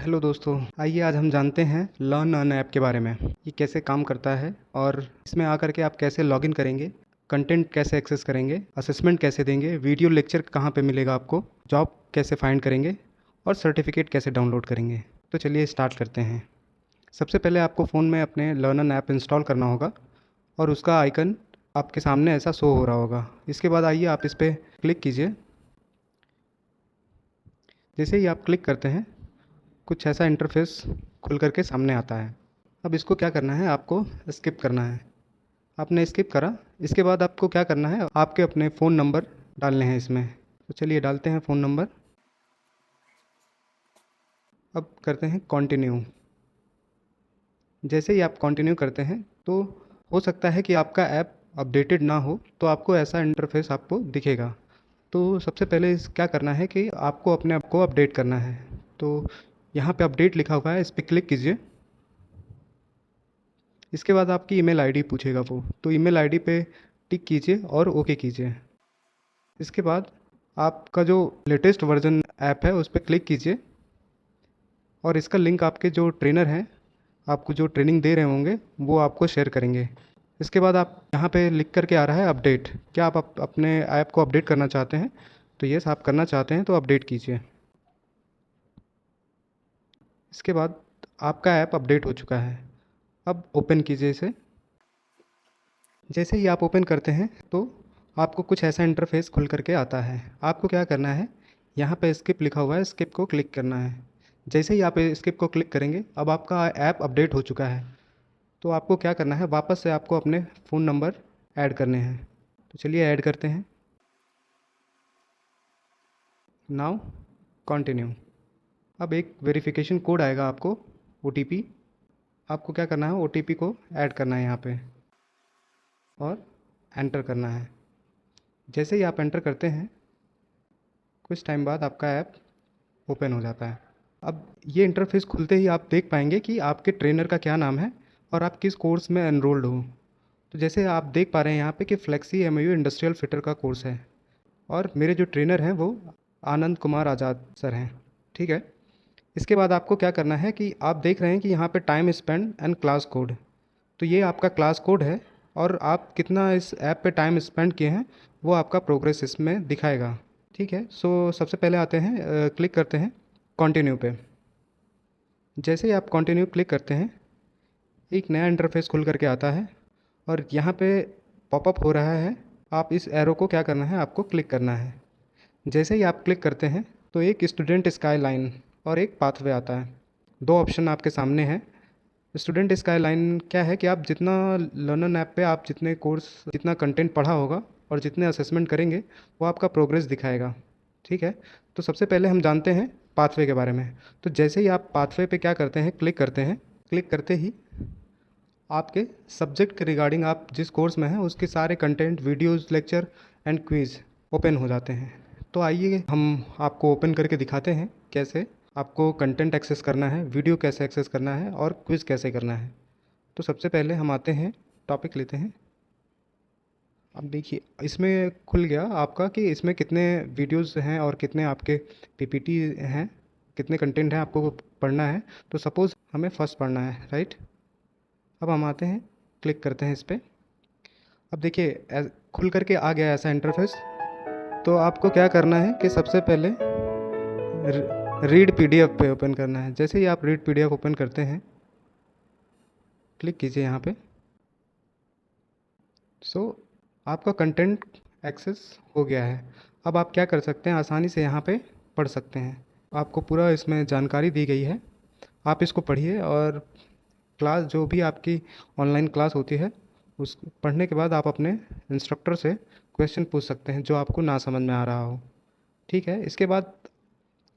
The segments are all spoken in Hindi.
हेलो दोस्तों, आइए आज हम जानते हैं लर्न अर्न ऐप के बारे में। ये कैसे काम करता है और इसमें आकर के आप कैसे लॉगिन करेंगे, कंटेंट कैसे एक्सेस करेंगे, असेसमेंट कैसे देंगे, वीडियो लेक्चर कहाँ पे मिलेगा आपको, जॉब कैसे फाइंड करेंगे और सर्टिफिकेट कैसे डाउनलोड करेंगे। तो चलिए स्टार्ट करते हैं। सबसे पहले आपको फ़ोन में अपने लर्न अर्न ऐप इंस्टॉल करना होगा और उसका आइकन आपके सामने ऐसा शो हो रहा होगा। इसके बाद आइए आप इस पर क्लिक कीजिए। जैसे ही आप क्लिक करते हैं कुछ ऐसा इंटरफेस खुल करके सामने आता है। अब इसको क्या करना है, आपको स्किप करना है। आपने स्किप करा, इसके बाद आपको क्या करना है, आपके अपने फ़ोन नंबर डालने हैं इसमें। तो चलिए डालते हैं फ़ोन नंबर। अब करते हैं कंटिन्यू। जैसे ही आप कंटिन्यू करते हैं तो हो सकता है कि आपका ऐप अपडेटेड ना हो, तो आपको ऐसा इंटरफेस आपको दिखेगा। तो सबसे पहले क्या करना है कि आपको अपने आप को अपडेट करना है। तो यहाँ पे अपडेट लिखा हुआ है, इस पर क्लिक कीजिए। इसके बाद आपकी ईमेल आईडी पूछेगा वो, तो ईमेल आईडी पे टिक कीजिए और ओके कीजिए। इसके बाद आपका जो लेटेस्ट वर्जन ऐप है उस पर क्लिक कीजिए और इसका लिंक आपके जो ट्रेनर हैं, आपको जो ट्रेनिंग दे रहे होंगे, वो आपको शेयर करेंगे। इसके बाद आप यहाँ पे लिख करके आ रहा है अपडेट। क्या आप अपने ऐप को अपडेट करना चाहते हैं? तो यस, आप करना चाहते हैं तो अपडेट कीजिए। इसके बाद आपका ऐप अपडेट हो चुका है। अब ओपन कीजिए इसे। जैसे ही आप ओपन करते हैं तो आपको कुछ ऐसा इंटरफेस खुल करके आता है। आपको क्या करना है, यहाँ पे स्किप लिखा हुआ है, स्किप को क्लिक करना है। जैसे ही आप स्किप को क्लिक करेंगे, अब आपका ऐप अपडेट हो चुका है। तो आपको क्या करना है, वापस से आपको अपने फ़ोन नंबर ऐड करने हैं। तो चलिए ऐड करते हैं। Now continue. अब एक वेरिफिकेशन कोड आएगा आपको, ओटीपी। आपको क्या करना है, ओटीपी को ऐड करना है यहाँ पे और एंटर करना है। जैसे ही आप एंटर करते हैं कुछ टाइम बाद आपका ऐप ओपन हो जाता है। अब ये इंटरफेस खुलते ही आप देख पाएंगे कि आपके ट्रेनर का क्या नाम है और आप किस कोर्स में एनरोल्ड हो। तो जैसे आप देख पा रहे हैं यहाँ पे कि फ्लेक्सी एमयू इंडस्ट्रियल फिटर का कोर्स है और मेरे जो ट्रेनर हैं वो आनंद कुमार आज़ाद सर हैं। ठीक है। इसके बाद आपको क्या करना है कि आप देख रहे हैं कि यहाँ पे time spend and class code, तो ये आपका क्लास कोड है और आप कितना इस ऐप पे टाइम स्पेंड किए हैं वो आपका प्रोग्रेस इसमें दिखाएगा। ठीक है। सो सबसे पहले आते हैं, क्लिक करते हैं कंटिन्यू पे। जैसे ही आप कंटिन्यू क्लिक करते हैं एक नया इंटरफेस खुल करके आता है और यहाँ पे पॉपअप हो रहा है। आप इस एरो को क्या करना है, आपको क्लिक करना है। जैसे ही आप क्लिक करते हैं तो एक स्टूडेंट स्काई लाइन और एक पाथवे आता है। दो ऑप्शन आपके सामने हैं। स्टूडेंट स्काई लाइन क्या है कि आप जितना लर्नर ऐप पे आप जितने कोर्स, जितना कंटेंट पढ़ा होगा और जितने असेसमेंट करेंगे वो आपका प्रोग्रेस दिखाएगा। ठीक है। तो सबसे पहले हम जानते हैं पाथवे के बारे में। तो जैसे ही आप पाथवे पे क्या करते हैं, क्लिक करते हैं, क्लिक करते ही आपके सब्जेक्ट के रिगार्डिंग आप जिस कोर्स में हैं उसके सारे content, videos, lecture and quiz open हो जाते हैं। तो आइए हम आपको ओपन करके दिखाते हैं कैसे आपको कंटेंट एक्सेस करना है, वीडियो कैसे एक्सेस करना है और क्विज़ कैसे करना है। तो सबसे पहले हम आते हैं, टॉपिक लेते हैं। अब देखिए इसमें खुल गया आपका कि इसमें कितने वीडियोस हैं और कितने आपके पीपीटी हैं, कितने कंटेंट हैं आपको पढ़ना है। तो सपोज़ हमें फर्स्ट पढ़ना है, राइट। अब हम आते हैं, क्लिक करते हैं इस पर। अब देखिए खुल करके आ गया ऐसा इंटरफेस। तो आपको क्या करना है कि सबसे पहले रीड पीडीएफ पे ओपन करना है। जैसे ही आप रीड पीडीएफ ओपन करते हैं क्लिक कीजिए यहाँ पे। सो आपका कंटेंट एक्सेस हो गया है। अब आप क्या कर सकते हैं, आसानी से यहाँ पे पढ़ सकते हैं। आपको पूरा इसमें जानकारी दी गई है, आप इसको पढ़िए और क्लास जो भी आपकी ऑनलाइन क्लास होती है उस पढ़ने के बाद आप अपने इंस्ट्रक्टर से क्वेश्चन पूछ सकते हैं जो आपको ना समझ में आ रहा हो। ठीक है। इसके बाद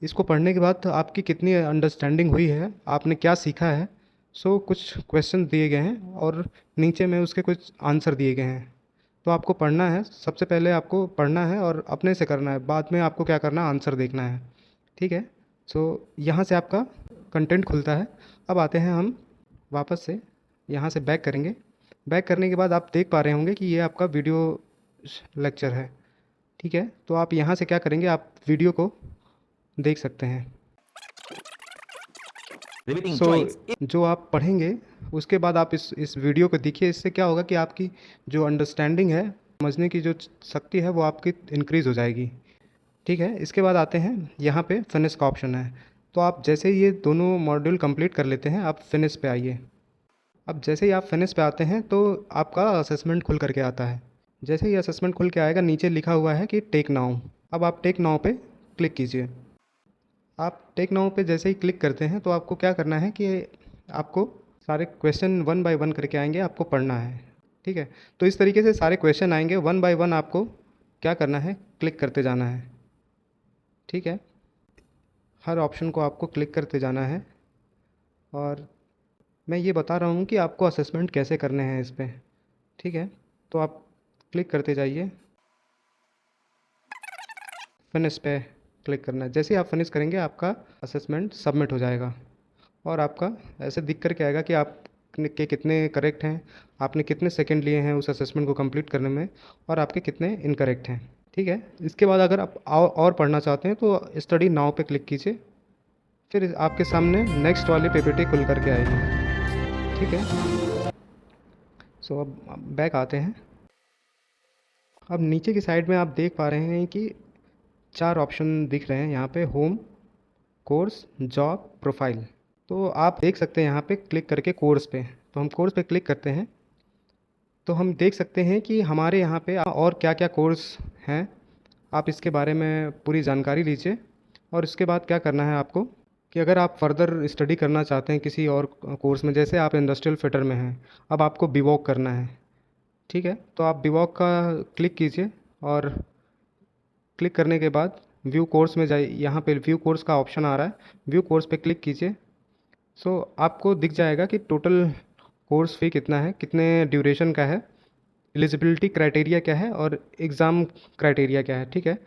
इसको पढ़ने के बाद तो आपकी कितनी अंडरस्टैंडिंग हुई है, आपने क्या सीखा है। सो कुछ क्वेश्चन दिए गए हैं और नीचे में उसके कुछ आंसर दिए गए हैं। तो आपको पढ़ना है, सबसे पहले आपको पढ़ना है और अपने से करना है, बाद में आपको क्या करना है, आंसर देखना है। ठीक है। सो यहाँ से आपका कंटेंट खुलता है। अब आते हैं हम वापस से यहाँ से बैक करेंगे। बैक करने के बाद आप देख पा रहे होंगे कि ये आपका वीडियो लेक्चर है। ठीक है। तो आप यहाँ से क्या करेंगे, आप वीडियो को देख सकते हैं। Riveting सो joints. जो आप पढ़ेंगे उसके बाद आप इस वीडियो को देखिए। इससे क्या होगा कि आपकी जो अंडरस्टैंडिंग है, समझने की जो शक्ति है, वो आपकी इंक्रीज़ हो जाएगी। ठीक है, इसके बाद आते हैं यहाँ पे फिनिश का ऑप्शन है। तो आप जैसे ही ये दोनों मॉड्यूल कंप्लीट कर लेते हैं, आप फिनिश पे आइए। अब जैसे ही आप फिनिश पे आते हैं तो आपका असेसमेंट खुल करके आता है। जैसे ही असेसमेंट खुल के आएगा, नीचे लिखा हुआ है कि टेक नाउ। अब आप टेक नाउ पे क्लिक कीजिए। आप टेक नाउ पे जैसे ही क्लिक करते हैं तो आपको क्या करना है कि आपको सारे क्वेश्चन वन बाय वन करके आएंगे, आपको पढ़ना है। ठीक है, तो इस तरीके से सारे क्वेश्चन आएंगे, वन बाय वन आपको क्या करना है, क्लिक करते जाना है। ठीक है, हर ऑप्शन को आपको क्लिक करते जाना है। और मैं ये बता रहा हूँ कि आपको असेसमेंट कैसे करने हैं इस पे। ठीक है, तो आप क्लिक करते जाइए, फिनिश पे क्लिक करना है। जैसे ही आप फिनिश करेंगे, आपका असेसमेंट सबमिट हो जाएगा और आपका ऐसे दिख कर के आएगा कि आप के कितने करेक्ट हैं, आपने कितने सेकंड लिए हैं उस असेसमेंट को कंप्लीट करने में, और आपके कितने इनकरेक्ट हैं। ठीक है, इसके बाद अगर आप और पढ़ना चाहते हैं तो स्टडी नाउ पे क्लिक कीजिए। फिर आपके सामने नेक्स्ट वाली पीपीटी खुल करके आएगी। ठीक है, सो अब बैक आते हैं। अब नीचे की साइड में आप देख पा रहे हैं कि चार ऑप्शन दिख रहे हैं यहाँ पे, होम, कोर्स, जॉब, प्रोफाइल। तो आप देख सकते हैं यहाँ पे क्लिक करके कोर्स पे। तो हम कोर्स पे क्लिक करते हैं तो हम देख सकते हैं कि हमारे यहाँ पे और क्या क्या कोर्स हैं। आप इसके बारे में पूरी जानकारी लीजिए। और इसके बाद क्या करना है आपको कि अगर आप फर्दर स्टडी करना चाहते हैं किसी और कोर्स में, जैसे आप इंडस्ट्रियल फिटर में हैं, अब आपको बीवॉक करना है। ठीक है, तो आप बीवॉक का क्लिक कीजिए और क्लिक करने के बाद व्यू कोर्स में जाइए। यहाँ पे व्यू कोर्स का ऑप्शन आ रहा है, व्यू कोर्स पे क्लिक कीजिए। सो आपको दिख जाएगा कि टोटल कोर्स फ़ी कितना है, कितने ड्यूरेशन का है, एलिजिबिलिटी क्राइटेरिया क्या है और एग्ज़ाम क्राइटेरिया क्या है। ठीक है,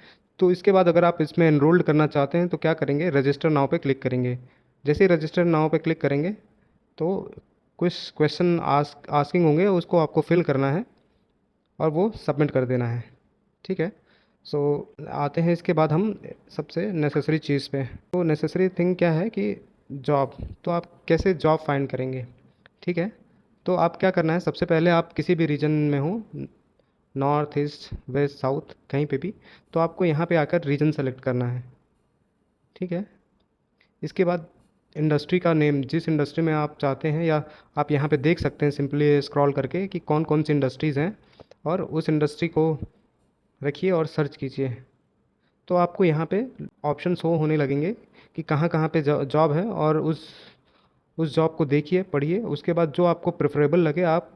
तो इसके बाद अगर आप इसमें एनरोल्ड करना चाहते हैं तो क्या करेंगे, रजिस्टर नाउ पे क्लिक करेंगे। जैसे ही रजिस्टर नाउ पे क्लिक करेंगे तो कुछ क्वेश्चन आस्किंग होंगे, उसको आपको फिल करना है और वो सबमिट कर देना है। ठीक है, सो आते हैं इसके बाद हम सबसे नेसेसरी चीज़ पे। तो नेसेसरी थिंग क्या है कि जॉब। तो आप कैसे जॉब फाइंड करेंगे। ठीक है, तो आप क्या करना है, सबसे पहले आप किसी भी रीजन में हो, नॉर्थ, ईस्ट, वेस्ट, साउथ, कहीं पे भी, तो आपको यहाँ पे आकर रीजन सेलेक्ट करना है। ठीक है, इसके बाद इंडस्ट्री का नेम, जिस इंडस्ट्री में आप चाहते हैं, या आप यहाँ पे देख सकते हैं सिंपली स्क्रॉल करके कि कौन कौन सी इंडस्ट्रीज़ हैं, और उस इंडस्ट्री को रखिए और सर्च कीजिए। तो आपको यहाँ पे ऑप्शन शो होने लगेंगे कि कहाँ कहाँ पे जॉब है, और उस जॉब को देखिए, पढ़िए। उसके बाद जो आपको प्रेफरेबल लगे आप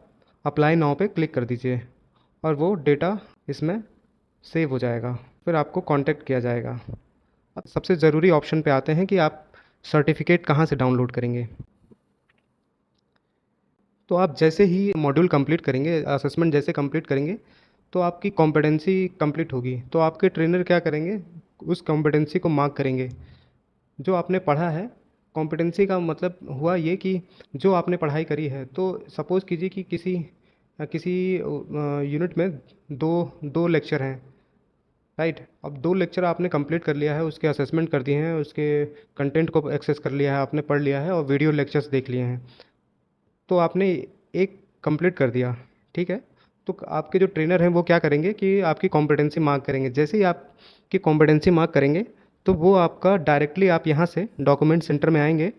अप्लाई नाउ पे क्लिक कर दीजिए और वो डेटा इसमें सेव हो जाएगा, फिर आपको कांटेक्ट किया जाएगा। अब सबसे ज़रूरी ऑप्शन पे आते हैं कि आप सर्टिफिकेट कहाँ से डाउनलोड करेंगे। तो आप जैसे ही मॉड्यूल कंप्लीट करेंगे, असेसमेंट जैसे कंप्लीट करेंगे, तो आपकी कॉम्पिटेंसी कंप्लीट होगी। तो आपके ट्रेनर क्या करेंगे, उस कॉम्पिटेंसी को मार्क करेंगे जो आपने पढ़ा है। कॉम्पिटेंसी का मतलब हुआ ये कि जो आपने पढ़ाई करी है। तो सपोज़ कीजिए कि किसी यूनिट में दो दो लेक्चर हैं, राइट। अब दो लेक्चर आपने कंप्लीट कर लिया है, उसके असेसमेंट कर दिए हैं, उसके कंटेंट को एक्सेस कर लिया है, आपने पढ़ लिया है और वीडियो लेक्चर्स देख लिए हैं। तो आपने एक कंप्लीट कर दिया। ठीक है, तो आपके जो ट्रेनर हैं वो क्या करेंगे कि आपकी कॉम्पिटेंसी मार्क करेंगे। जैसे ही आपकी कॉम्पिटेंसी मार्क करेंगे तो वो आपका डायरेक्टली आप यहाँ से डॉक्यूमेंट सेंटर में आएंगे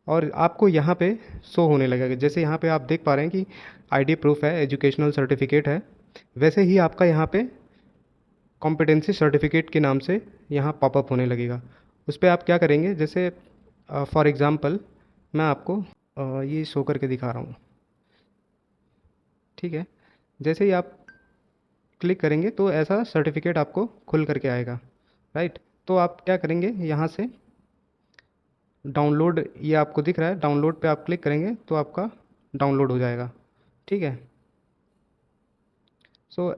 और आपको यहाँ पे शो होने लगेगा। जैसे यहाँ पे आप देख पा रहे हैं कि आईडी प्रूफ है, एजुकेशनल सर्टिफिकेट है, वैसे ही आपका यहाँ पे कॉम्पिटेंसी सर्टिफिकेट के नाम से यहाँ पॉपअप होने लगेगा। उस पर आप क्या करेंगे, जैसे फॉर एग्ज़ाम्पल मैं आपको ये शो करके दिखा रहा हूँ। ठीक है, जैसे ही आप क्लिक करेंगे तो ऐसा सर्टिफिकेट आपको खुल करके आएगा, राइट। तो आप क्या करेंगे, यहाँ से डाउनलोड, ये आपको दिख रहा है, डाउनलोड पे आप क्लिक करेंगे तो आपका डाउनलोड हो जाएगा। ठीक है, सो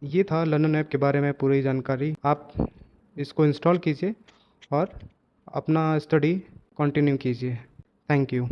ये था लर्नर ऐप के बारे में पूरी जानकारी। आप इसको इंस्टॉल कीजिए और अपना स्टडी कंटिन्यू कीजिए। Thank you.